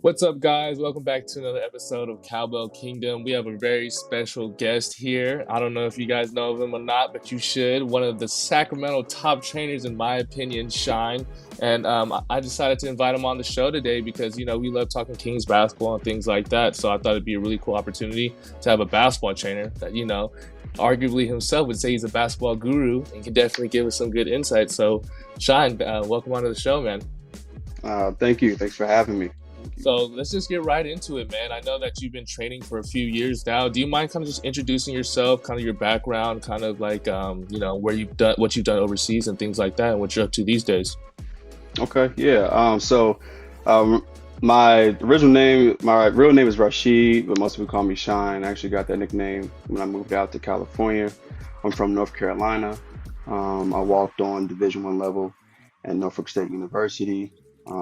What's up, guys? Welcome back to another episode of Cowbell Kingdom. We have a very special guest here. I don't know if you guys know of him or not, but you should. One of the Sacramento top trainers, in my opinion, Shine. And I decided to invite him on the show today because, we love talking Kings basketball and things like that. So I thought it'd be a really cool opportunity to have a basketball trainer that, arguably himself would say he's a basketball guru and can definitely give us some good insight. So, Shine, welcome onto the show, man. Thank you. Thanks for having me. So let's just get right into it, man. I know that you've been training for a few years now. Do you mind kind of just introducing yourself, kind of your background, kind of like, where you've done, what you've done overseas and things like that, and what you're up to these days? Okay, yeah. My my real name is Rashid, but most people call me Shine. I actually got that nickname when I moved out to California. I'm from North Carolina. I walked on Division I level at Norfolk State University.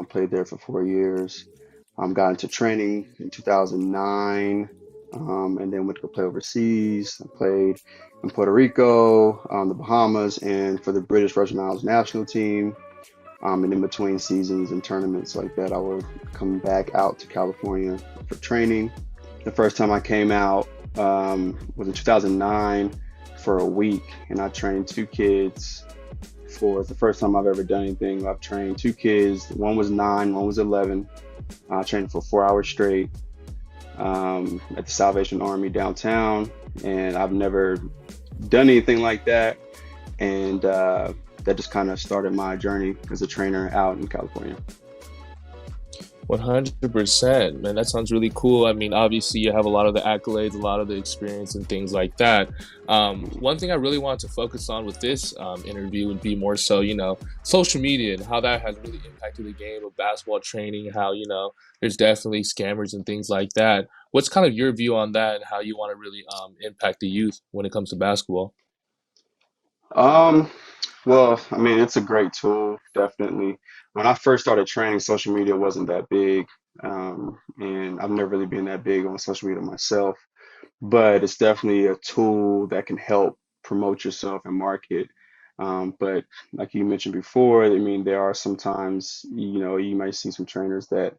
Played there for 4 years. Got into training in 2009, and then went to go play overseas. I played in Puerto Rico, the Bahamas, and for the British Virgin Islands national team. And in between seasons and tournaments like that, I would come back out to California for training. The first time I came out was in 2009 for a week, and I trained two kids. For the first time I've ever done anything, I've trained two kids. One was 9, one was 11. I trained for 4 hours straight at the Salvation Army downtown, and I've never done anything like that. And that just kind of started my journey as a trainer out in California. 100%, man. That sounds really cool. I mean, obviously, you have a lot of the accolades, a lot of the experience, and things like that. One thing I really wanted to focus on with this interview would be more so, social media and how that has really impacted the game of basketball training. How, there's definitely scammers and things like that. What's kind of your view on that and how you want to really impact the youth when it comes to basketball? Um, well, I mean, it's a great tool, definitely. When I first started training, social media wasn't that big, and I've never really been that big on social media myself. But it's definitely a tool that can help promote yourself and market. But like you mentioned before, I mean, there are sometimes, you might see some trainers that,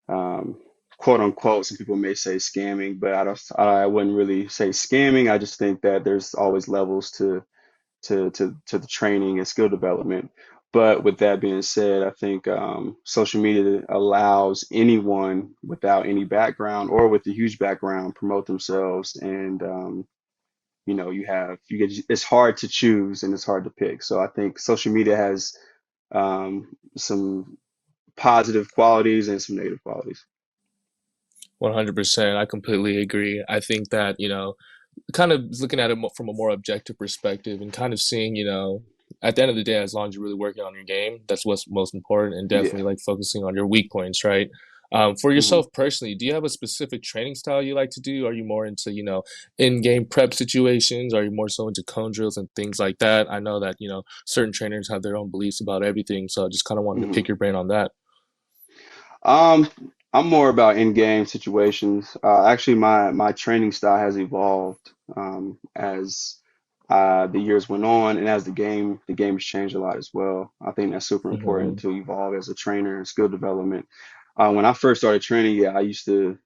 um, quote unquote, some people may say scamming, but I wouldn't really say scamming. I just think that there's always levels to the training and skill development. But with that being said, I think social media allows anyone without any background or with a huge background promote themselves, and you get it's hard to choose and it's hard to pick. So I think social media has some positive qualities and some negative qualities. 100%. I completely agree. I think that, kind of looking at it from a more objective perspective and kind of seeing, at the end of the day, as long as you're really working on your game, that's what's most important, and definitely Yeah. like focusing on your weak points, right? For hmm yourself personally, do you have a specific training style you like to do? Are you more into, in-game prep situations? Are you more so into cone drills and things like that? I know that, certain trainers have their own beliefs about everything, so I just kind of wanted to hmm pick your brain on that. Um, I'm more about in-game situations. Actually, my training style has evolved as the years went on, and as the game has changed a lot as well. I think that's super important Hmm. to evolve as a trainer and skill development. When I first started training, yeah, I used to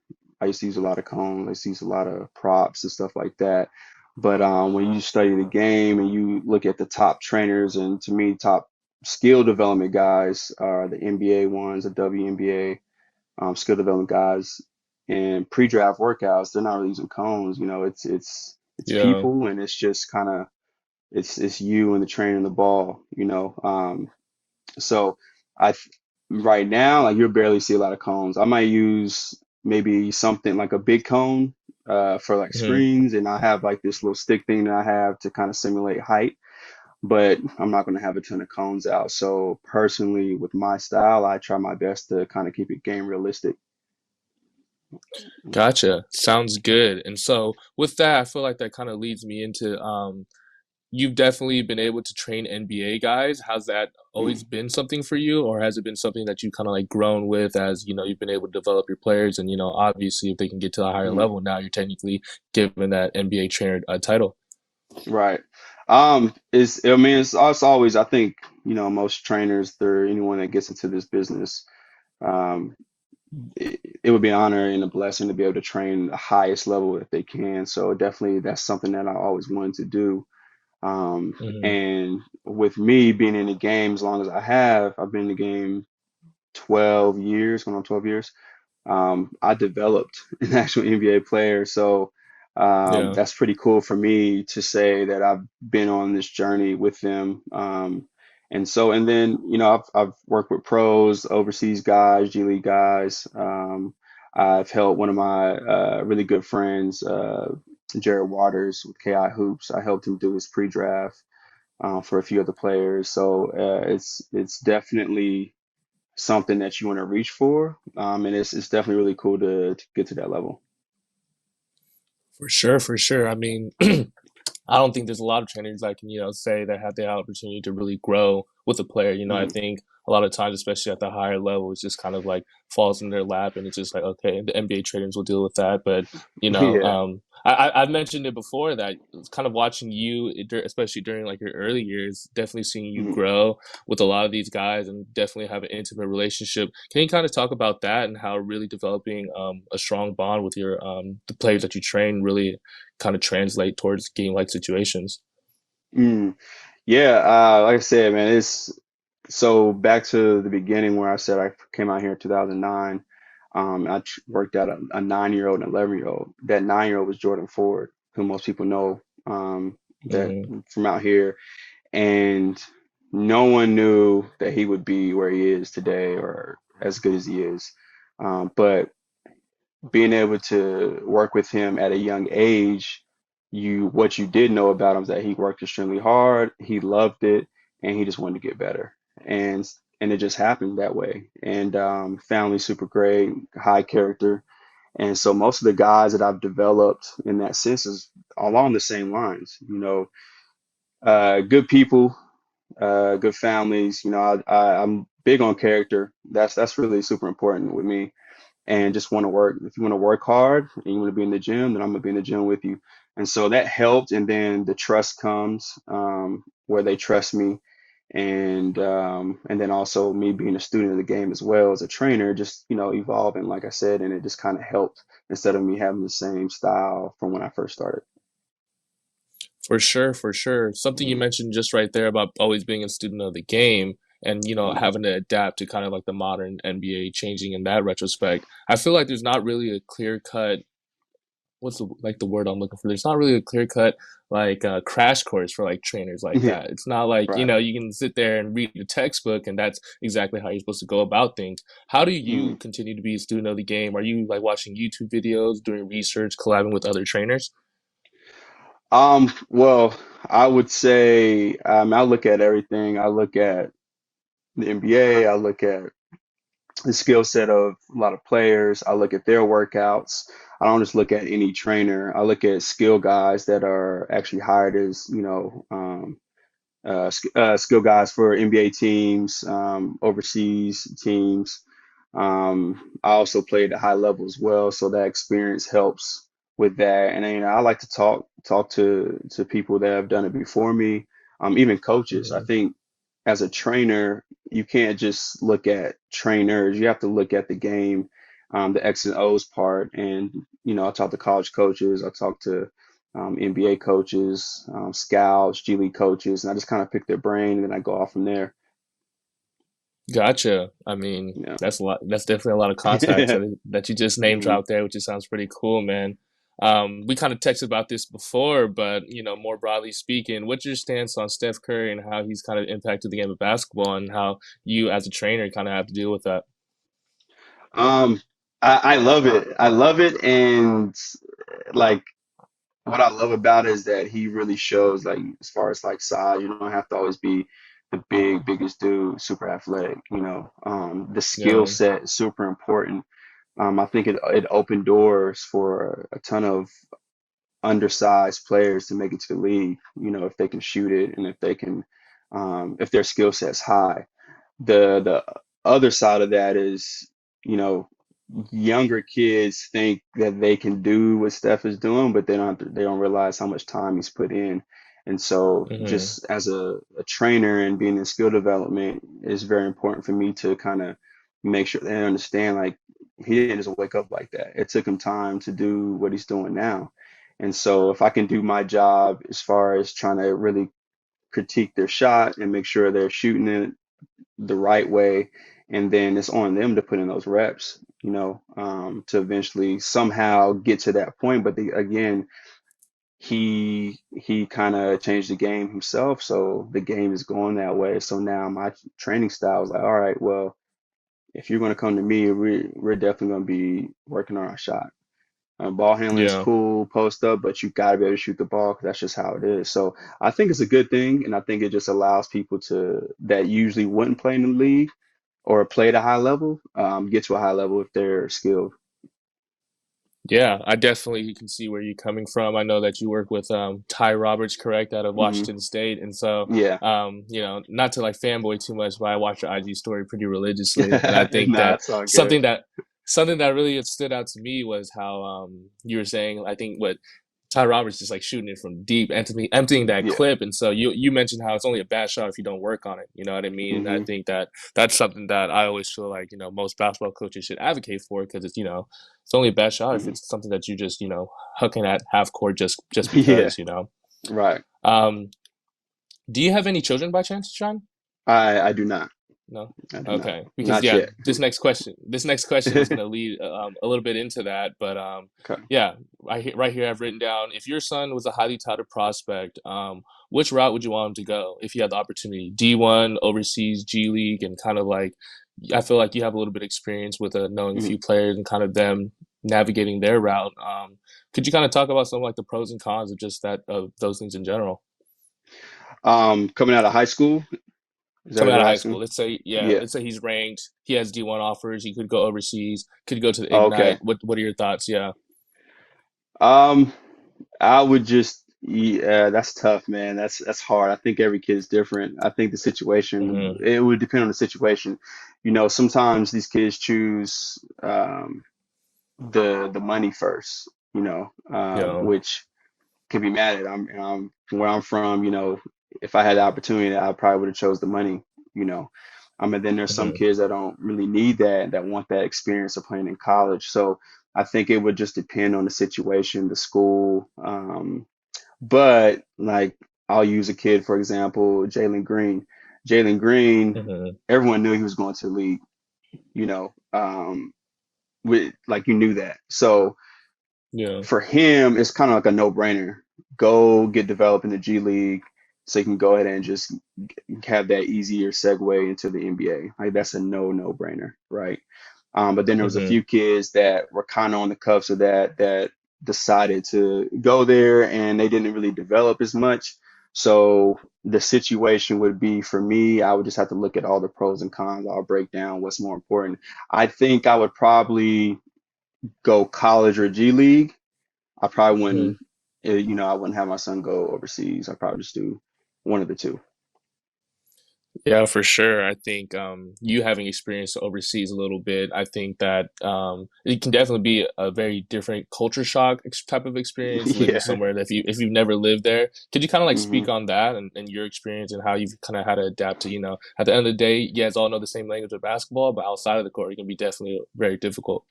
use a lot of cones. I used to use a lot of props and stuff like that. But when you study the game and you look at the top trainers, and to me, top skill development guys are the NBA ones, the WNBA skill development guys, and pre-draft workouts. They're not really using cones. It's Yeah. people, and it's just kind of it's you and the trainer and the ball. So I right now, like, you'll barely see a lot of cones. I might use maybe something like a big cone for like Hmm. screens, and I have like this little stick thing that I have to kind of simulate height. But I'm not going to have a ton of cones out. So personally, with my style, I try my best to kind of keep it game realistic. Gotcha. Sounds good. And so with that, I feel like that kind of leads me into you've definitely been able to train NBA guys. Has that always Mm. been something for you, or has it been something that you kind of like grown with as you've been able to develop your players? And obviously, if they can get to a higher Mhm. level, now you're technically given that NBA trainer title. Right. I mean, it's always, I think, most trainers, anyone that gets into this business, um, it would be an honor and a blessing to be able to train the highest level if they can. So definitely that's something that I always wanted to do. Hmm. And with me being in the game as long as I have, I've been in the game 12 years, going on 12 years. I developed an actual NBA player. So Yeah, that's pretty cool for me to say that I've been on this journey with them. And then, I've worked with pros, overseas guys, G League guys. I've helped one of my really good friends, Jared Waters with KI Hoops. I helped him do his pre-draft for a few other players. So it's definitely something that you want to reach for. And it's definitely really cool to get to that level. for sure, for sure. I mean, I don't think there's a lot of trainers that can, say they have the opportunity to really grow with a player. I Mhm. think a lot of times, especially at the higher level, it's just kind of like falls in their lap, and it's just like, okay, the NBA trainers will deal with that. But Yeah. I've mentioned it before that it's kind of watching you, especially during like your early years, definitely seeing you Mhm. grow with a lot of these guys, and definitely have an intimate relationship. Can you kind of talk about that and how really developing a strong bond with your the players that you train really kind of translate towards game like situations? Mm. Yeah, like I said, man, it's so back to the beginning where I said I came out here in 2009. Worked out a 9-year-old and 11-year-old. That 9-year-old was Jordan Ford, who most people know that Hmm. from out here. And no one knew that he would be where he is today or as good as he is. But being able to work with him at a young age, what you did know about him is that he worked extremely hard, he loved it, and he just wanted to get better. And it just happened that way. And family super great, high character. And so most of the guys that I've developed in that sense is along the same lines, good people, good families. I'm big on character. That's really super important with me, and just want to work. If you want to work hard and you want to be in the gym, then I'm gonna be in the gym with you. And so that helped. And then the trust comes where they trust me, and then also me being a student of the game as well as a trainer, just evolving, like I said, and it just kind of helped instead of me having the same style from when I first started. For sure, for sure. Something you Mhm. mentioned just right there about always being a student of the game and Mhm. having to adapt to kind of like the modern NBA changing in that retrospect. I feel like there's not really a clear cut what's the word I'm looking for? There's not really a clear cut like crash course for like trainers like Yeah, that. It's not like, right. you can sit there and read the textbook and that's exactly how you're supposed to go about things. How do you Mhm. continue to be a student of the game? Are you like watching YouTube videos, doing research, collabing with other trainers? Well, I would say I look at everything. I look at the NBA. I look at the skill set of a lot of players. I look at their workouts. I don't just look at any trainer. I look at skill guys that are actually hired as, skill guys for NBA teams, overseas teams. I also played at high level as well, so that experience helps with that. And then, I like to talk to people that have done it before me, even coaches. I Mhm. think as a trainer, you can't just look at trainers. You have to look at the game, the X and O's part. And I talk to college coaches. I talk to NBA coaches, scouts, G League coaches, and I just kind of pick their brain and then I go off from there. Gotcha. I mean, Yeah. that's a lot. That's definitely a lot of contacts that you just named Mhm. out there, which just sounds pretty cool, man. We kind of texted about this before, but more broadly speaking, what's your stance on Steph Curry and how he's kind of impacted the game of basketball, and how you, as a trainer, kind of have to deal with that? Um, I love it. I love it, and like what I love about it is that he really shows, like, as far as like size, you don't have to always be the biggest dude, super athletic. The skill Yeah. set is super important. I think it opened doors for a ton of undersized players to make it to the league. If they can shoot it and if they can, if their skill set's high. The other side of that is, you know, younger kids think that they can do what Steph is doing, but they don't realize how much time he's put in. And so Hmm. just as a trainer and being in skill development is very important for me to kind of make sure they understand, like, he didn't just wake up like that. It took him time to do what he's doing now. And so if I can do my job as far as trying to really critique their shot and make sure they're shooting it the right way, and then it's on them to put in those reps, to eventually somehow get to that point. But again, he kind of changed the game himself, so the game is going that way. So now my training style is like, all right, well, if you're going to come to me, we're definitely going to be working on our shot. Ball handling is Yeah. cool, post up, but you got to be able to shoot the ball because that's just how it is. So I think it's a good thing, and I think it just allows people that usually wouldn't play in the league or play at a high level, get to a high level if they're skilled. Yeah, I definitely can see where you're coming from. I know that you work with Ty Roberts, correct, out of Hmm. Washington State, and so Yeah. not to like fanboy too much, but I watch your IG story pretty religiously, and I think Nah, that it's all good. something that something that really stood out to me was how you were saying, I think what Ty Roberts is like shooting it from deep, emptying that Yeah. clip, and so you mentioned how it's only a bad shot if you don't work on it. You know what I mean? And I Hmm. think that that's something that I always feel like most basketball coaches should advocate for because it's only a bad shot if Hmm. it's something that you just hucking at half court just Yeah. because you know. Right. Um, do you have any children by chance, Sean? I do not. No. I do not. Okay. Because Not yeah, yet. this next question is going to lead a little bit into that, but Okay. yeah, right here I've written down if your son was a highly touted prospect, which route would you want him to go if you had the opportunity? D1, overseas, G League, and kind of like I feel like you have a little bit of experience with knowing a Mhm. few players and kind of them navigating their route. Could you kind of talk about some like the pros and cons of just that of those things in general? Coming out of high school, is that what Coming out you're of high asking? school, Yeah. let's say he's ranked, he has D1 offers, he could go overseas, could go to the Oh, okay. Ignite. What are your thoughts? Yeah. Um, I would just, yeah, that's tough, man. That's hard. I think every kid is different. I think the situation, Hmm. it would depend on the situation. Sometimes these kids choose the money first, Yeah. which can be mad at. From where I'm from, if I had the opportunity, I probably would have chose the money, you know. And then there's some Hmm. kids that don't really need that want that experience of playing in college. So I think it would just depend on the situation, the school. But like I'll use a kid, for example, Jalen Green. Jalen Green, Hmm. everyone knew he was going to the league, you know, with like you knew that. So Yeah. for him, it's kind of like a no-brainer. Go get developed in the G League so you can go ahead and just have that easier segue into the NBA. Like that's a no-brainer, right? But then there was a Hmm. few kids that were kind of on the cuffs of that decided to go there and they didn't really develop as much. So the situation would be for me, I would just have to look at all the pros and cons. I'll break down what's more important. I think I would probably go college or G League. I probably Hmm. wouldn't, I wouldn't have my son go overseas. I'd probably just do one of the two. Yeah, for sure. I think you having experience overseas a little bit, I think that it can definitely be a very different culture shock type of experience living Yeah. somewhere that if you've never lived there. Could you kind of like Hmm. speak on that and your experience and how you've kind of had to adapt to, at the end of the day, you guys all know the same language of basketball, but outside of the court, it can be definitely very difficult.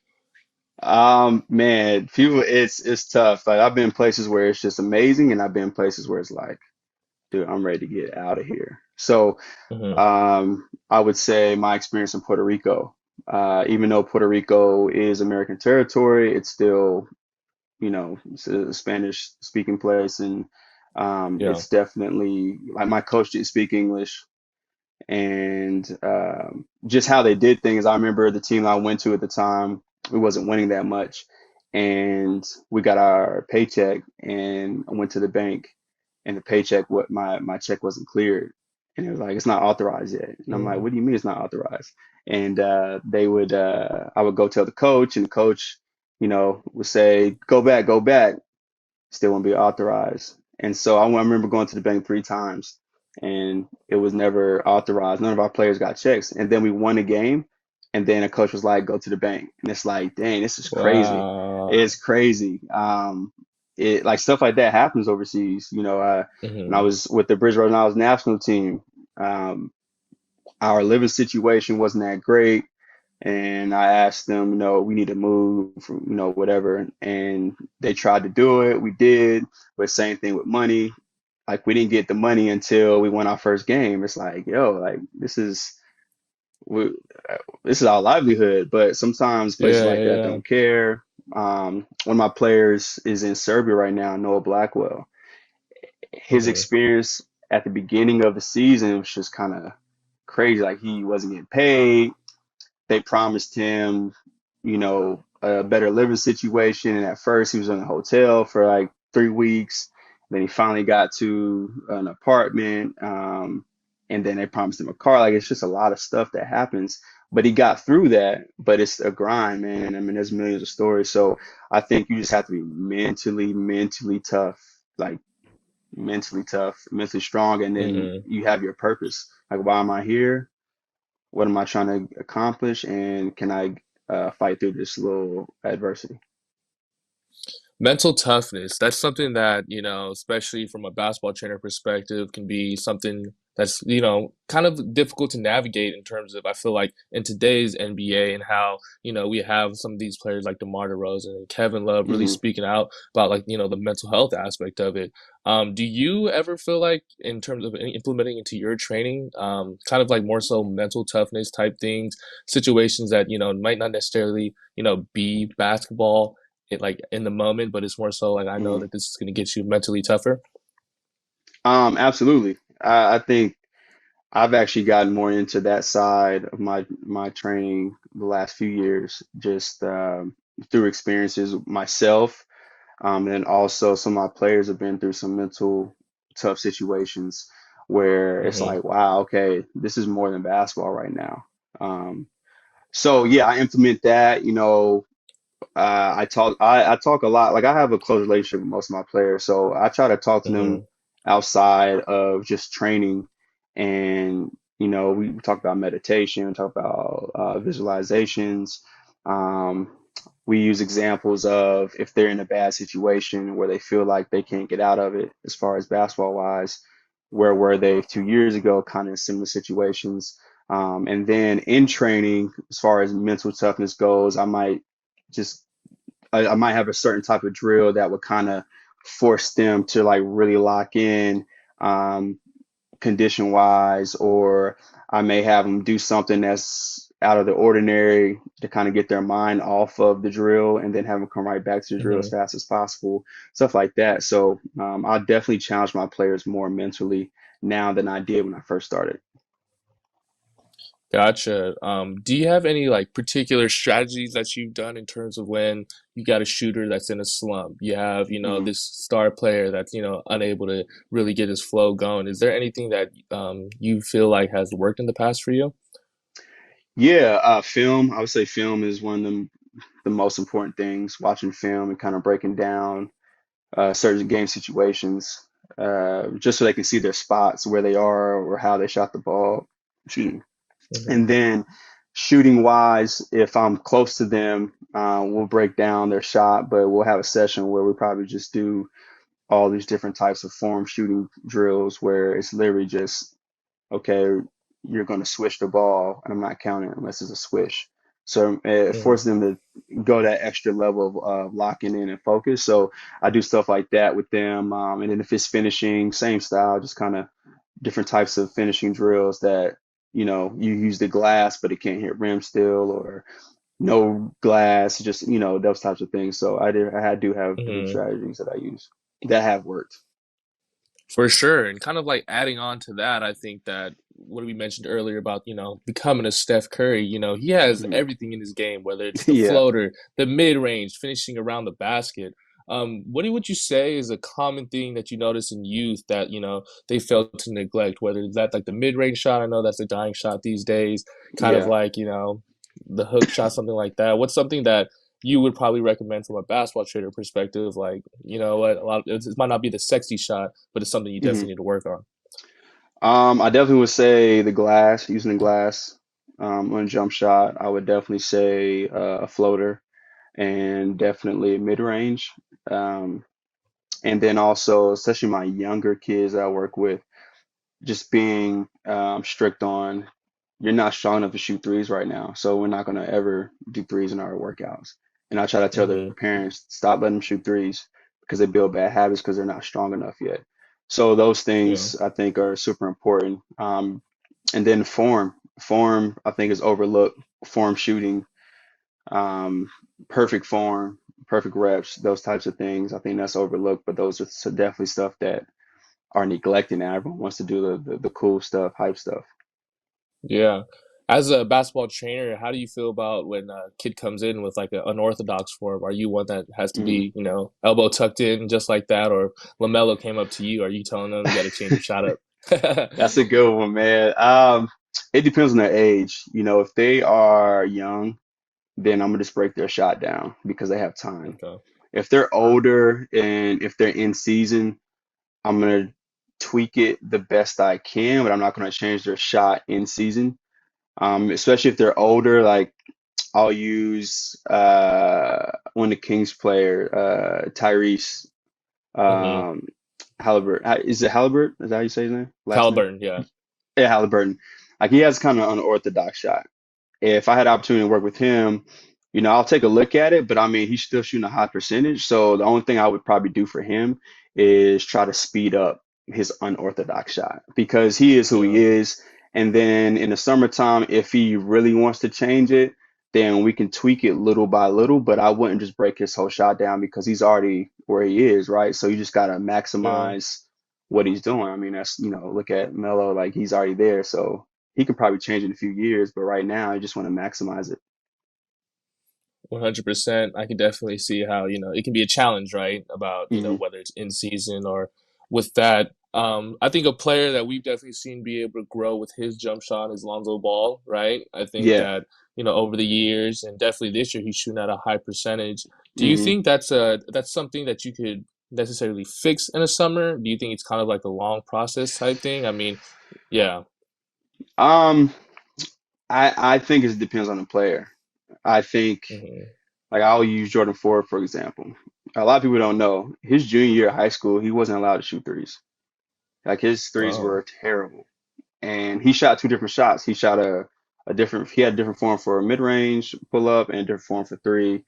Man, people, it's tough. Like I've been places where it's just amazing, and I've been places where it's like, dude, I'm ready to get out of here. So, Hmm. I would say my experience in Puerto Rico, even though Puerto Rico is American territory, it's still, it's a Spanish speaking place, and Yeah. it's definitely like my coach did speak English. And just how they did things. I remember the team I went to at the time, we wasn't winning that much, and we got our paycheck, and I went to the bank, and the paycheck, what my check wasn't cleared, and it was like it's not authorized yet, and I'm like, Hmm. what do you mean it's not authorized? And I would go tell the coach, and the coach, would say, go back, still won't be authorized. And so I remember going to the bank 3 times and it was never authorized. None of our players got checks. And then we won a game. And then a coach was like, go to the bank. And it's like, dang, this is crazy. Wow. It's crazy. It like stuff like that happens overseas. When I Hmm. was with the Bridgewater Niles national team, um, our living situation wasn't that great and I asked them, we need to move, whatever, and they tried to do it. We did, but same thing with money. Like we didn't get the money until we won our first game. It's like, yo, like we, this is our livelihood. But sometimes places Yeah, like yeah, that yeah. don't care. One of my players is in Serbia right now, Noah Blackwell. His Hmm. experience at the beginning of the season was just kind of crazy. Like he wasn't getting paid. They promised him, a better living situation. And at first, he was in a hotel for like 3 weeks. Then he finally got to an apartment. And then they promised him a car. Like it's just a lot of stuff that happens. But he got through that. But it's a grind, man. I mean, there's millions of stories. So I think you just have to be mentally tough, like mentally tough, mentally strong, and then Hmm. you have your purpose. Like, why am I here? What am I trying to accomplish? And can I fight through this little adversity? Mental toughness, that's something that, especially from a basketball trainer perspective, can be something that's, kind of difficult to navigate in terms of, I feel like in today's NBA and how, we have some of these players like DeMar DeRozan and Kevin Love really Hmm. speaking out about like, the mental health aspect of it. Do you ever feel like in terms of implementing into your training, kind of like more so mental toughness type things, situations that, might not necessarily, be basketball like in the moment, but it's more so like I know Hmm. that this is going to get you mentally tougher. Absolutely. I think I've actually gotten more into that side of my training the last few years, just through experiences myself. And also some of my players have been through some mental tough situations where it's Hmm. like, wow, okay, this is more than basketball right now. So yeah, I implement that. I talk a lot. Like I have a close relationship with most of my players, so I try to talk to them Hmm. outside of just training. And we talk about meditation, we talk about visualizations. Um, we use examples of if they're in a bad situation where they feel like they can't get out of it, as far as basketball wise, where were they 2 years ago, kind of similar situations. And then in training, as far as mental toughness goes, just I might have a certain type of drill that would kind of force them to like really lock in, um, condition wise, or I may have them do something that's out of the ordinary to kind of get their mind off of the drill and then have them come right back to the drill as Hmm. fast as possible, stuff like that. So I definitely challenge my players more mentally now than I did when I first started. Gotcha. Do you have any like particular strategies that you've done in terms of when you got a shooter that's in a slump? You have, Mhm. this star player that's, unable to really get his flow going. Is there anything that you feel like has worked in the past for you? Yeah, film. I would say film is one of the most important things. Watching film and kind of breaking down certain game situations, just so they can see their spots, where they are, or how they shot the ball. Excuse me. Hmm. And then shooting wise, if I'm close to them, we'll break down their shot, but we'll have a session where we probably just do all these different types of form shooting drills where it's literally just, okay, you're going to switch the ball, and I'm not counting unless it's a swish. So it forces Hmm. them to go that extra level of locking in and focus. So I do stuff like that with them. And then if it's finishing, same style, just kind of different types of finishing drills that, you use the glass, but it can't hit rim still, or no glass, just, those types of things. So I do have different Hmm. strategies that I use that have worked. For sure. And kind of like adding on to that, I think that what we mentioned earlier about, becoming a Steph Curry, he has Hmm. everything in his game, whether it's the Yeah. floater, the mid range, finishing around the basket. Would you say is a common thing that you notice in youth that, they fail to neglect, whether it's that like the mid range shot, I know that's a dying shot these days, kind of Yeah. like, the hook shot, something like that. What's something that you would probably recommend from a basketball trader perspective? Like, what a lot it might not be the sexy shot, but it's something you Hmm. definitely need to work on. I definitely would say the glass, using the glass on a jump shot. I would definitely say a floater, and definitely mid range. Um, and then also, especially my younger kids that I work with, just being strict on you're not strong enough to shoot threes right now, so we're not gonna ever do threes in our workouts. And I try to tell their Hmm. parents, stop letting them shoot threes because they build bad habits because they're not strong enough yet. So those Yeah. things I think are super important. And then form I think is overlooked. Form shooting, um, perfect form, perfect reps, those types of things. I think that's overlooked, but those are definitely stuff that are neglected now. Everyone wants to do the cool stuff, hype stuff. Yeah. As a basketball trainer, how do you feel about when a kid comes in with like an unorthodox form? Are you one that has to Mm. be, elbow tucked in just like that? Or LaMelo came up to you, are you telling them you got to change your shot up? That's a good one, man. It depends on their age. You know, if they are young, then I'm gonna just break their shot down because they have time. Okay. If they're older and if they're in season, I'm gonna tweak it the best I can, but I'm not gonna change their shot in season. Especially if they're older, like I'll use one of the Kings player, Tyrese Hmm. um, Halliburton. Is it Halliburton? Is that how you say his name? Last name? Halliburton, yeah. Yeah, Halliburton. Like he has kind of an unorthodox shot. If I had the opportunity to work with him, I'll take a look at it, but I mean, he's still shooting a high percentage. So the only thing I would probably do for him is try to speed up his unorthodox shot because he is who he Yeah. is. And then in the summertime, if he really wants to change it, then we can tweak it little by little, but I wouldn't just break his whole shot down because he's already where he is, right? So you just got to Yeah. maximize what he's doing. I mean, look at Melo, like he's already there. So he could probably change in a few years, but right now I just want to maximize it. 100%. I can definitely see how, it can be a challenge, right? About, Hmm. whether it's in season or with that. I think a player that we've definitely seen be able to grow with his jump shot is Lonzo Ball, right? I think Yeah. that, over the years and definitely this year he's shooting at a high percentage. Do you Hmm. think that's something that you could necessarily fix in a summer? Do you think it's kind of like a long process type thing? I mean, yeah. Um, I think it depends on the player. I think Hmm. like I'll use Jordan Ford for example. A lot of people don't know his junior year of high school, he wasn't allowed to shoot threes. Like his threes Oh. were terrible, and he shot two different shots. He shot a different. He had a different form for a mid range pull up and a different form for three,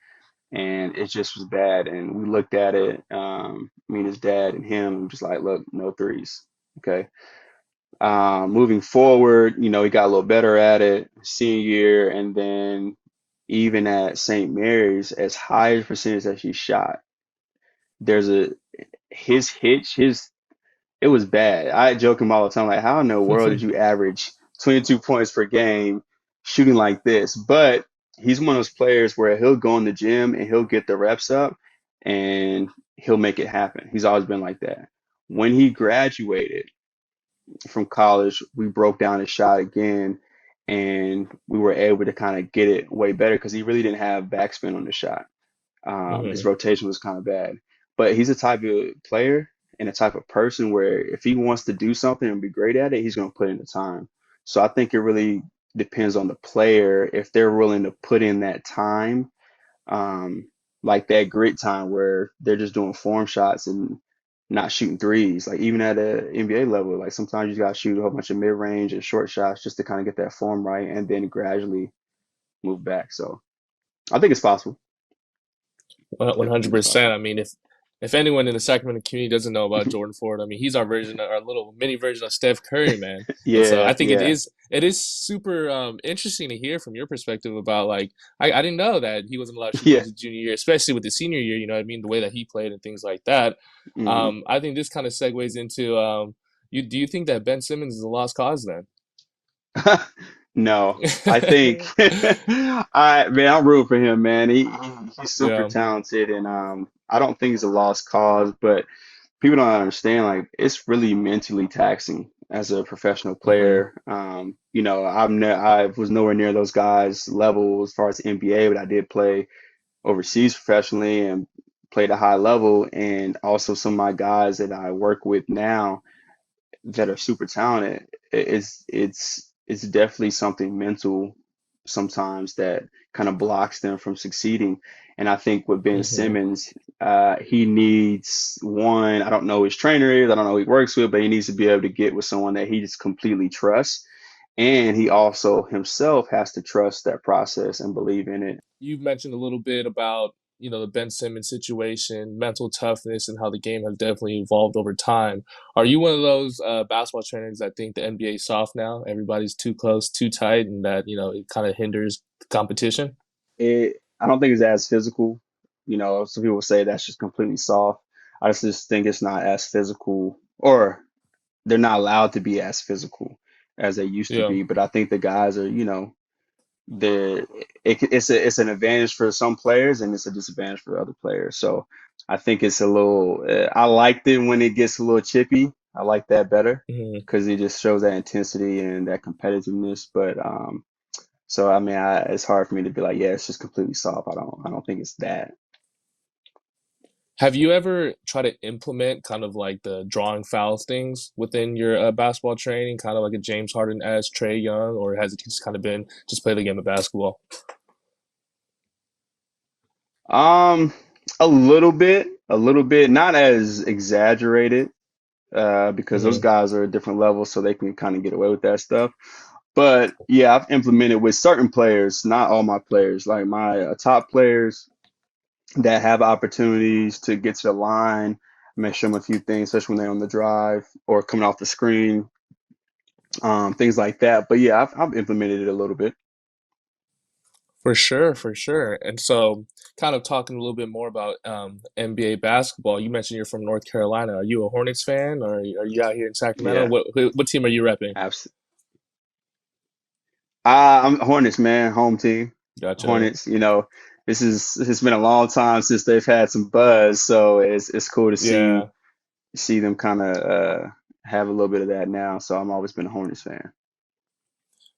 and it just was bad. And we looked at it, me and his dad and him, and just like, look, no threes. Okay. Moving forward, he got a little better at it senior year, and then even at St. Mary's, as high as percentage that she shot, there's a his hitch, his it was bad. I joke him all the time, like, how in the world did you average 22 points per game shooting like this? But he's one of those players where he'll go in the gym and he'll get the reps up and he'll make it happen. He's always been like that. When he graduated from college, we broke down his shot again and we were able to kind of get it way better because he really didn't have backspin on the shot. His Hmm. rotation was kind of bad, but he's a type of player and a type of person where if he wants to do something and be great at it, he's going to put in the time. So I think it really depends on the player if they're willing to put in that time, um, like that grit time where they're just doing form shots and not shooting threes. Like even at a NBA level, like sometimes you got to shoot a whole bunch of mid range and short shots just to kind of get that form right and then gradually move back. So I think it's possible. One Definitely hundred think it's percent. possible. I mean, if anyone in the Sacramento community doesn't know about Jordan Ford, I mean, he's our version, our little mini version of Steph Curry, man. And so I Yeah, think it yeah. is it is super interesting to hear from your perspective about like I didn't know that he wasn't allowed to shoot Yeah. threes his junior year, especially with the senior year. You know what I mean? The way that he played and things like that. Hmm. I think this kind of segues into you. Do you think that Ben Simmons is a lost cause then? No, I think I'm rooting for him, man. He's super Yeah. talented, and I don't think he's a lost cause, but people don't understand like it's really mentally taxing as a professional Hmm. player. I was nowhere near those guys' level as far as the NBA, but I did play overseas professionally and played a high level, and also some of my guys that I work with now that are super talented, it's definitely something mental sometimes that kind of blocks them from succeeding. And I think with Ben Hmm. Simmons, he needs one, I don't know who his trainer is, I don't know who he works with, but he needs to be able to get with someone that he just completely trusts and he also himself has to trust that process and believe in it. You've mentioned a little bit about the Ben Simmons situation, mental toughness, and how the game has definitely evolved over time. Are you one of those basketball trainers that think the NBA is soft now? Everybody's too close, too tight, and that it kind of hinders the competition? I don't think it's as physical. Some people say that's just completely soft. I just think it's not as physical, or they're not allowed to be as physical as they used to Yeah. be. But I think the guys are, they're it's an advantage for some players and it's a disadvantage for other players. So I think it's a little. I liked it when it gets a little chippy. I like that better Mhm. because it just shows that intensity and that competitiveness. But so I mean, it's hard for me to be like, yeah, it's just completely soft. I don't think it's that. Have you ever tried to implement kind of like the drawing fouls things within your basketball training, kind of like a James Harden as Trey Young, or has it just kind of been just play the game of basketball? Um, a little bit, not as exaggerated, because those Hmm. guys are a different level, so they can kind of get away with that stuff. But yeah, I've implemented with certain players, not all my players, like my top players that have opportunities to get to the line, make show them a few things, especially when they're on the drive or coming off the screen, things like that. But yeah, I've implemented it a little bit. For sure, for sure. And so, kind of talking a little bit more about NBA basketball. You mentioned you're from North Carolina. Are you a Hornets fan, or are you out here in Sacramento? Yeah, What team are you repping? absolutely. I'm Hornets, man, home team. Gotcha. Hornets, it's been a long time since they've had some buzz, so it's cool to Yeah. see them kind of have a little bit of that now. So I'm always been a Hornets fan.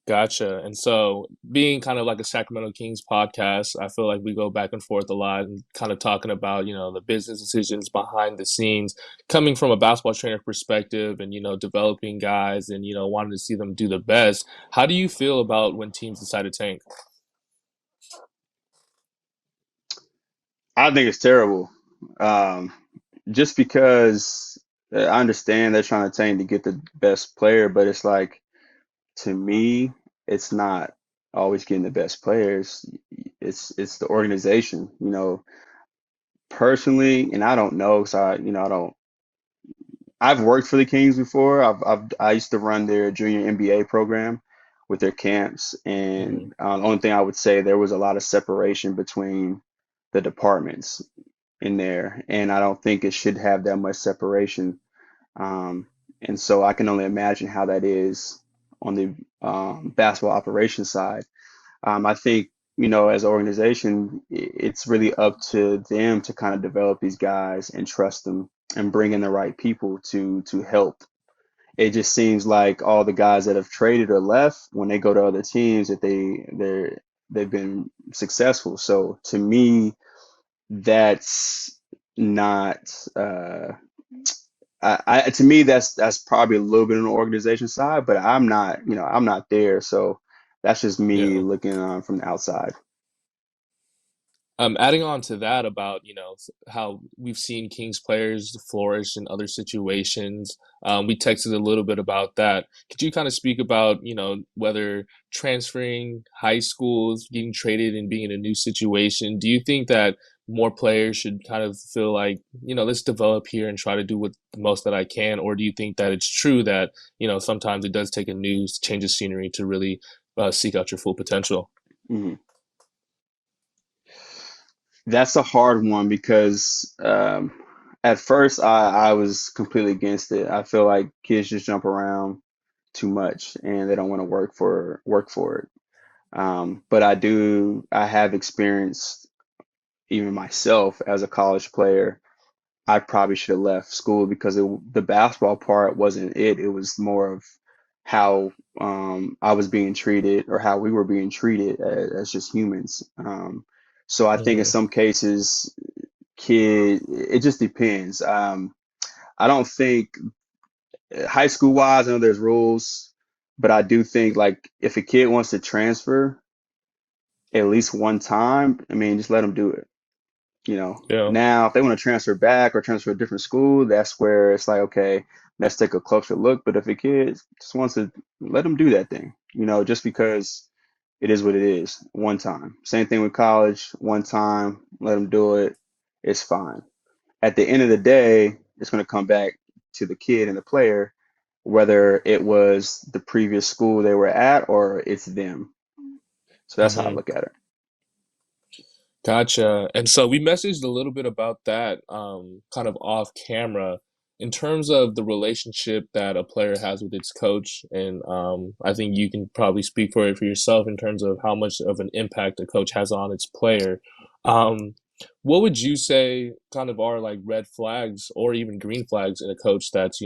Gotcha. And so, being kind of like a Sacramento Kings podcast, I feel like we go back and forth a lot and kind of talking about, the business decisions behind the scenes, coming from a basketball trainer perspective and, developing guys and, wanting to see them do the best. How do you feel about when teams decide to tank? I think it's terrible. Um, just because I understand they're trying to attain to get the best player, but it's like to me, it's not always getting the best players. It's the organization, personally, and I don't know, so I don't. I've worked for the Kings before. I used to run their junior NBA program with their camps, Hmm. and the only thing I would say there was a lot of separation between the departments in there, and I don't think it should have that much separation. Um, and so I can only imagine how that is on the basketball operations side. I think, as an organization, it's really up to them to kind of develop these guys and trust them and bring in the right people to help. It just seems like all the guys that have traded or left, when they go to other teams, that they've been successful. So to me, that's not to me that's probably a little bit on the organization side, but I'm not there, so that's just me Yeah. looking from the outside. Adding on to that about, how we've seen Kings players flourish in other situations. We texted a little bit about that. Could you kind of speak about, whether transferring high schools, getting traded and being in a new situation, do you think that more players should kind of feel like, let's develop here and try to do what the most that I can? Or do you think that it's true that, sometimes it does take a new change of scenery to really seek out your full potential? Mhm. That's a hard one because at first I was completely against it. I feel like kids just jump around too much and they don't want to work for it. But I have experienced even myself as a college player. I probably should have left school because the basketball part wasn't it. It was more of how I was being treated or how we were being treated as just humans. So I think in Hmm. some cases, it just depends. I don't think high school wise, I know there's rules, but I do think like if a kid wants to transfer at least one time, I mean, just let them do it. Yeah. Now if they want to transfer back or transfer to a different school, that's where it's like, okay, let's take a closer look. But if a kid just wants to let them do that thing, just because it is what it is. One time. Same thing with college. One time, let them do it. It's fine. At the end of the day, it's going to come back to the kid and the player, whether it was the previous school they were at or it's them. So that's how I Hmm. look at it. Gotcha. And so we messaged a little bit about that, kind of off camera, in terms of the relationship that a player has with its coach. And I think you can probably speak for it for yourself in terms of how much of an impact a coach has on its player. Um, what would you say kind of are like red flags or even green flags in a coach that's,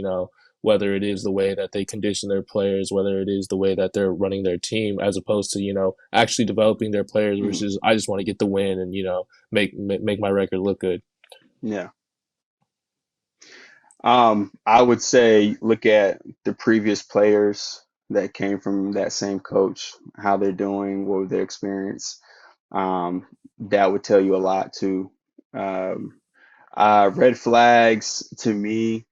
whether it is the way that they condition their players, whether it is the way that they're running their team, as opposed to, actually developing their players Mhm. versus I just want to get the win and, make my record look good. Yeah. I would say look at the previous players that came from that same coach, how they're doing, what was their experience. That would tell you a lot too. Um, red flags to me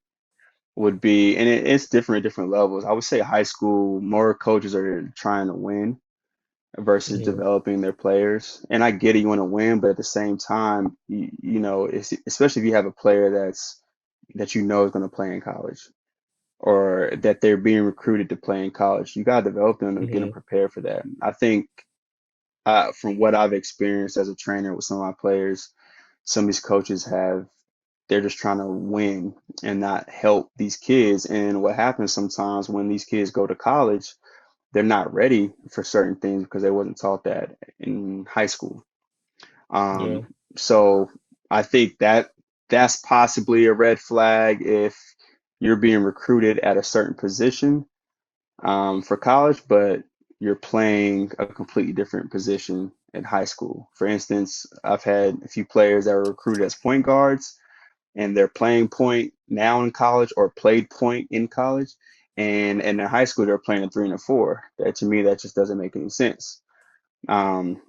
would be, and it's different at different levels. I would say high school, more coaches are trying to win versus Hmm. developing their players. And I get it, you want to win, but at the same time, especially if you have a player that is going to play in college or that they're being recruited to play in college, you got to develop them and get them Hmm. prepared for that. I think from what I've experienced as a trainer with some of my players, some of these coaches they're just trying to win and not help these kids. And what happens sometimes when these kids go to college, they're not ready for certain things because they wasn't taught that in high school. Yeah. So I think that's possibly a red flag if you're being recruited at a certain position for college, but you're playing a completely different position in high school. For instance, I've had a few players that were recruited as point guards and they're playing point now in college or played point in college. And in high school, they're playing a 3 and a 4. That to me, that just doesn't make any sense. Um,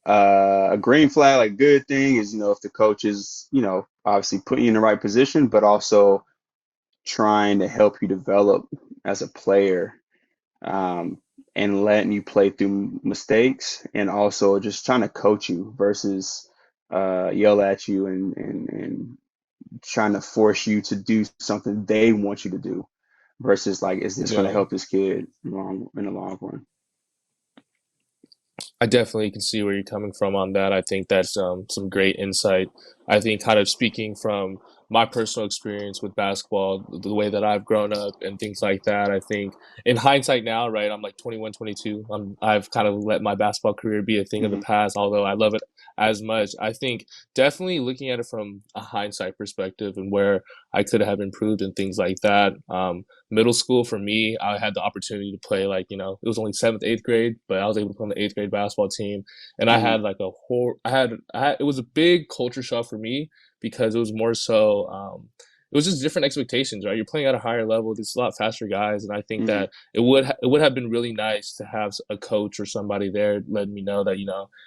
a green flag, like good thing, is if the coach is obviously putting you in the right position, but also trying to help you develop as a player, um, and letting you play through mistakes, and also just trying to coach you versus yell at you and trying to force you to do something they want you to do versus like, is this going to Yeah. help this kid in the long run? I definitely can see where you're coming from on that. I think that's some great insight. I think kind of speaking from my personal experience with basketball, the way that I've grown up and things like that, I think in hindsight now, right, I'm like 21, 22. I've kind of let my basketball career be a thing of the Hmm. past, although I love it as much. I think definitely looking at it from a hindsight perspective and where I could have improved and things like that. Middle school for me, I had the opportunity to play like, it was only seventh, eighth grade, but I was able to play on the eighth grade basketball team. And I Hmm. had like a whole, it was a big culture shock for me because it was more so, it was just different expectations, right? You're playing at a higher level. There's a lot faster guys, and I think Hmm. that it would have been really nice to have a coach or somebody there letting me know that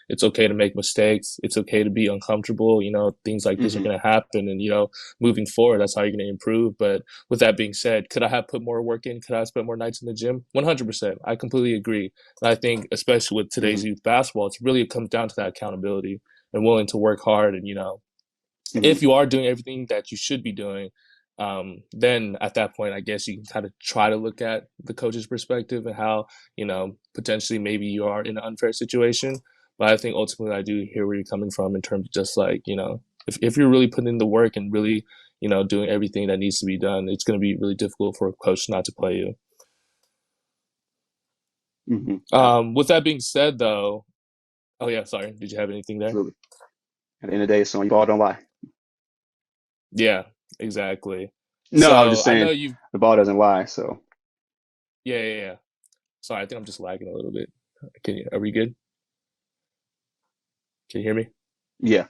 it's okay to make mistakes, it's okay to be uncomfortable. Things like this are Hmm. going to happen, and moving forward, that's how you're going to improve. But with that being said, could I have put more work in? Could I have spent more nights in the gym? 100%. I completely agree. And I think, especially with Hmm. today's youth basketball, it's really comes down to that accountability and willing to work hard. And, Hmm. if you are doing everything that you should be doing, then at that point, I guess you can kind of try to look at the coach's perspective and how, potentially maybe you are in an unfair situation. But I think ultimately I do hear where you're coming from in terms of just like, if you're really putting in the work and really, doing everything that needs to be done, it's going to be really difficult for a coach not to play you. Hmm. With that being said, though, oh yeah, sorry, did you have anything there? Absolutely. At the end of the day, so you ball don't lie. Yeah, exactly. No, I was So just I know saying you've, the ball doesn't lie. So yeah, yeah, yeah. Sorry, I think I'm just lagging a little bit. Are we good? Can you hear me? yeah,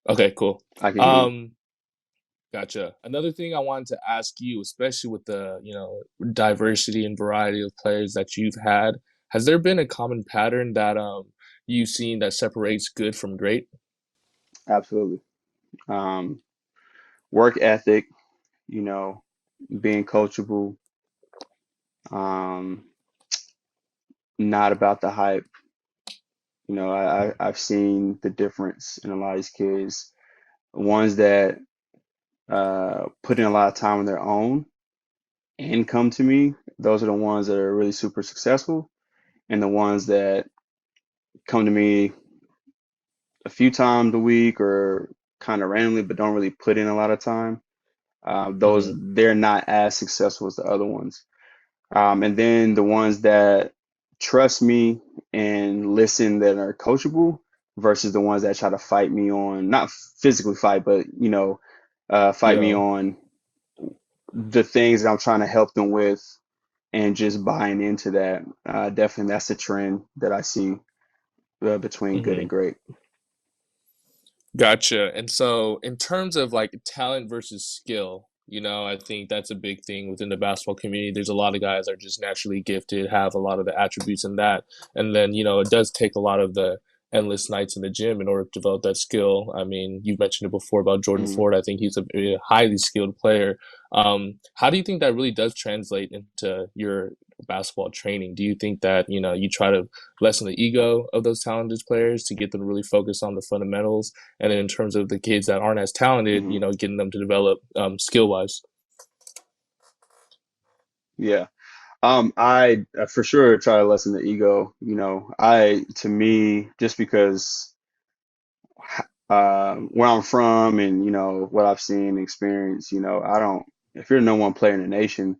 Okay, cool. I can hear you. Um, Gotcha. Another thing I wanted to ask you, especially with the, diversity and variety of players that you've had, has there been a common pattern that you've seen that separates good from great? Absolutely. Um, Work ethic, you know, being coachable, um, not about the hype. I've seen the difference in a lot of these kids. Ones that put in a lot of time on their own and come to me, those are the ones that are really super successful. And the ones that come to me a few times a week or kind of randomly, but don't really put in a lot of time, those Hmm. they're not as successful as the other ones. And then the ones that trust me and listen that are coachable versus the ones that try to fight me on, not physically fight, but fight me Yeah. on the things that I'm trying to help them with and just buying into that. Definitely, that's the trend that I see between good Hmm. and great. Gotcha. And so, in terms of like talent versus skill, I think that's a big thing within the basketball community. There's a lot of guys that are just naturally gifted, have a lot of the attributes in that. And then, it does take a lot of the endless nights in the gym in order to develop that skill. I mean, you mentioned it before about Jordan Mhm, Ford. I think he's a highly skilled player. How do you think that really does translate into your basketball training? Do you think that, you try to lessen the ego of those talented players to get them to really focus on the fundamentals? And then in terms of the kids that aren't as talented, mhm. getting them to develop skill wise. Yeah. I for sure try to lessen the ego. To me, just because where I'm from and what I've seen and experienced, I don't. If you're the number one player in the nation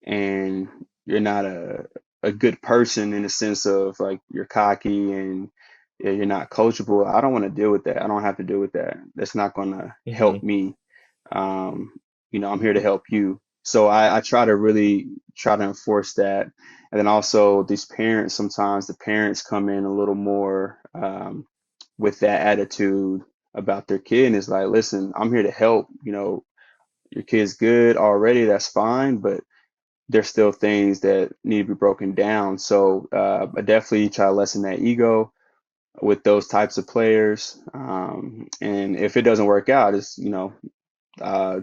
and you're not a good person in the sense of like you're cocky and you're not coachable, I don't want to deal with that. I don't have to deal with that. That's not going to help Hmm. me. Um, I'm here to help you. So I try to really try to enforce that. And then also these parents, sometimes the parents come in a little more with that attitude about their kid and it's like, listen, I'm here to help. Your kid's good already, that's fine, but there's still things that need to be broken down. So I definitely try to lessen that ego with those types of players. And if it doesn't work out, it's uh,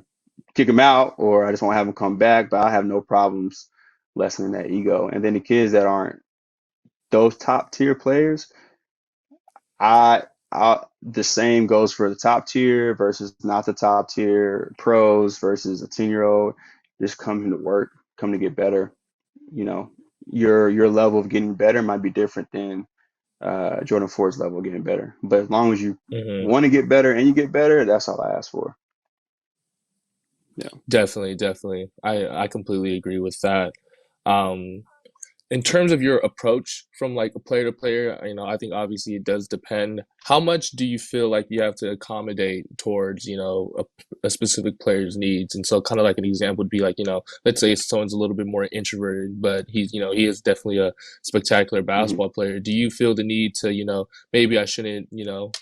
kick them out, or I just won't have them come back. But I have no problems lessening that ego. And then the kids that aren't those top tier players, the same goes for the top tier versus not the top tier pros versus a 10-year-old. Just coming to work, come to get better. You know, your level of getting better might be different than Jordan Ford's level of getting better. But as long as you Hmm. want to get better and you get better, that's all I ask for. Yeah. Definitely, definitely. I completely agree with that. Um, in terms of your approach from like a player to player, I think obviously it does depend. How much do you feel like you have to accommodate towards, a specific player's needs? And so kind of like an example would be like, let's say someone's a little bit more introverted, but he is definitely a spectacular hmm basketball player. Do you feel the need to, maybe I shouldn't,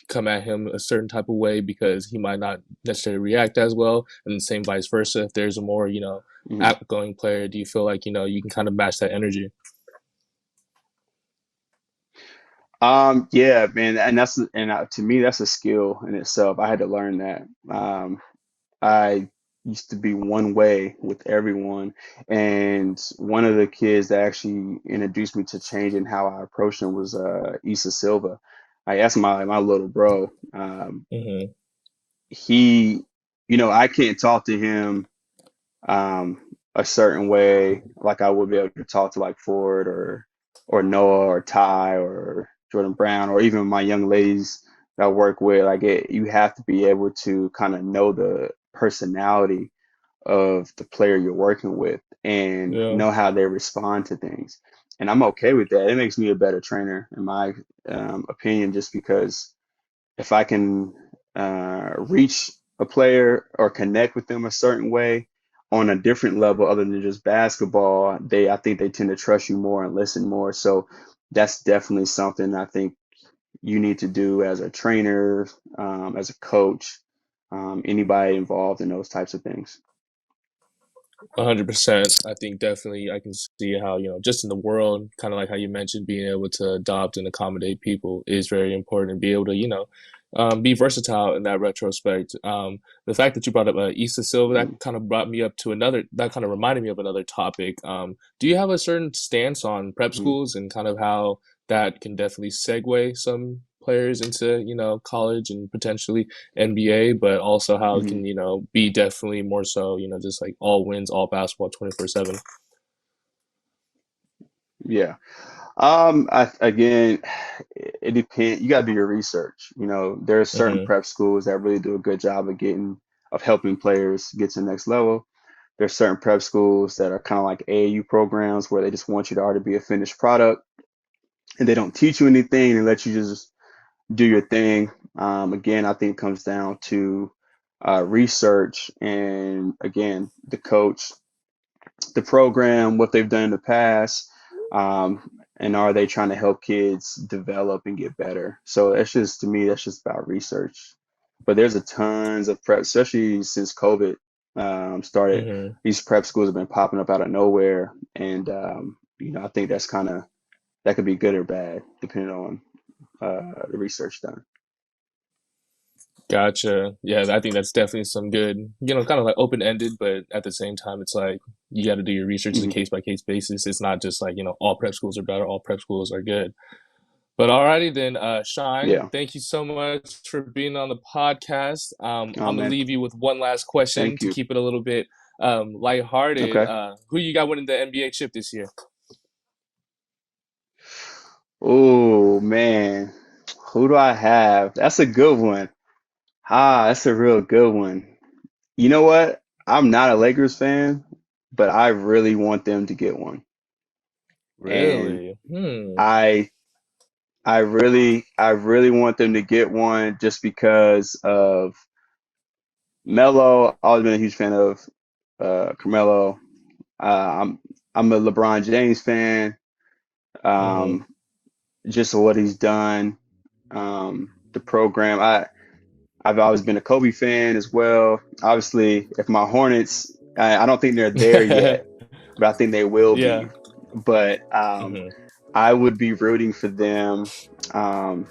come at him a certain type of way because he might not necessarily react as well? And the same vice versa. If there's a more, hmm outgoing player, do you feel like, you can kind of match that energy? Yeah, man, and to me that's a skill in itself. I had to learn that. I used to be one way with everyone, and one of the kids that actually introduced me to changing how I approached him was Isa Silva. I asked my little bro. Hmm. He, I can't talk to him um, a certain way, like I would be able to talk to like Ford or Noah or Ty or Jordan Brown or even my young ladies that I work with. You have to be able to kind of know the personality of the player you're working with and Yeah. know how they respond to things. And I'm okay with that. It makes me a better trainer, in my opinion, just because if I can reach a player or connect with them a certain way on a different level other than just basketball, I think they tend to trust you more and listen more. So that's definitely something I think you need to do as a trainer, as a coach, anybody involved in those types of things. 100%. I think definitely I can see how, just in the world, kind of like how you mentioned, being able to adopt and accommodate people is very important and be able to, be versatile in that retrospect. The fact that you brought up Isa Silva, Mm, that kind of brought me up to another, that kind of reminded me of another topic. Do you have a certain stance on prep mm, schools and kind of how that can definitely segue some players into, college and potentially NBA, but also how it mm. can, be definitely more so, just like all wins, all basketball 24/7? Yeah. Again, it depends. You got to do your research. There are certain Mm-hmm. prep schools that really do a good job of helping players get to the next level. There's certain prep schools that are kind of like AAU programs where they just want you to already be a finished product and they don't teach you anything and let you just do your thing. Again, I think it comes down to research and again, the coach, the program, what they've done in the past, and are they trying to help kids develop and get better? So that's just to me, that's just about research. But there's a tons of prep, especially since COVID started. Mm-hmm. These prep schools have been popping up out of nowhere, and I think that's kind of that could be good or bad depending on the research done. Gotcha. Yeah, I think that's definitely some good, kind of like open-ended, but at the same time, it's like you got to do your research on a Hmm. case-by-case basis. It's not just like, all prep schools are better, all prep schools are good. But alrighty then, Shine, Yeah. thank you so much for being on the podcast. Oh I'm gonna man, leave you with one last question thank to you. keep it a little bit lighthearted. Okay. Who you got winning the NBA chip this year? Oh man, who do I have? That's a good one. That's a real good one. You know what? I'm not a Lakers fan, but I really want them to get one. And Really? Hmm. I I really want them to get one just because of Melo. I've always been a huge fan of Carmelo. I'm a LeBron James fan. Mm-hmm. Um, just what he's done. The program. I've always been a Kobe fan as well. Obviously, if my Hornets, I don't think they're there yet, but I think they will Yeah. be. But Mm-hmm. I would be rooting for them. Um,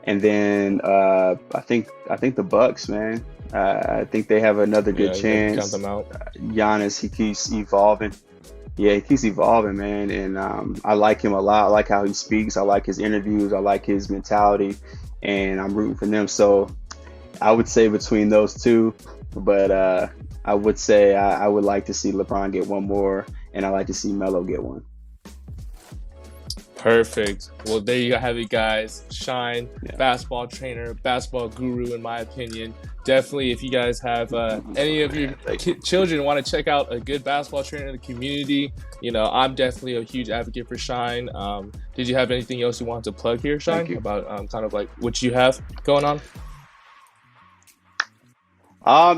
and then I think the Bucks, man. I think they have another good Yeah, you never count chance. them out. Giannis, he keeps evolving. Yeah, he keeps evolving, man, and I like him a lot. I like how he speaks. I like his interviews. I like his mentality, and I'm rooting for them. So I would say between those two, but I would say I would like to see LeBron get one more, and I like to see Melo get one. Perfect. Well, there you have it, guys. Shine, Yeah. basketball trainer, basketball guru, in my opinion. Definitely, if you guys have any Oh, of your man, thank you. children want to check out a good basketball trainer in the community, I'm definitely a huge advocate for Shine. Did you have anything else you wanted to plug here, Thank Shine, you. about kind of like what you have going on?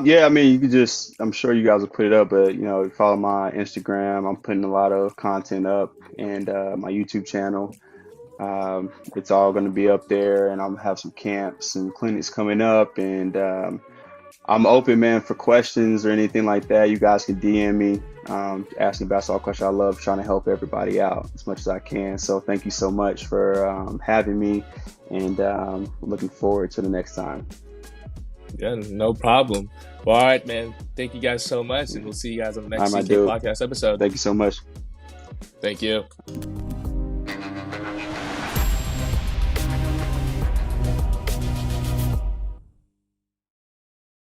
Yeah, I mean, you could just, I'm sure you guys will put it up, but follow my Instagram. I'm putting a lot of content up and my YouTube channel. It's all going to be up there, and I'm gonna have some camps and clinics coming up, and I'm open, man, for questions or anything like that. You guys can DM me, ask me basketball questions. I love trying to help everybody out as much as I can. So thank you so much for having me, and looking forward to the next time. Yeah, no problem. Well, all right, man. Thank you guys so much, and Yeah. we'll see you guys on the All right, next my CK dude. podcast episode. Thank you so much. Thank you.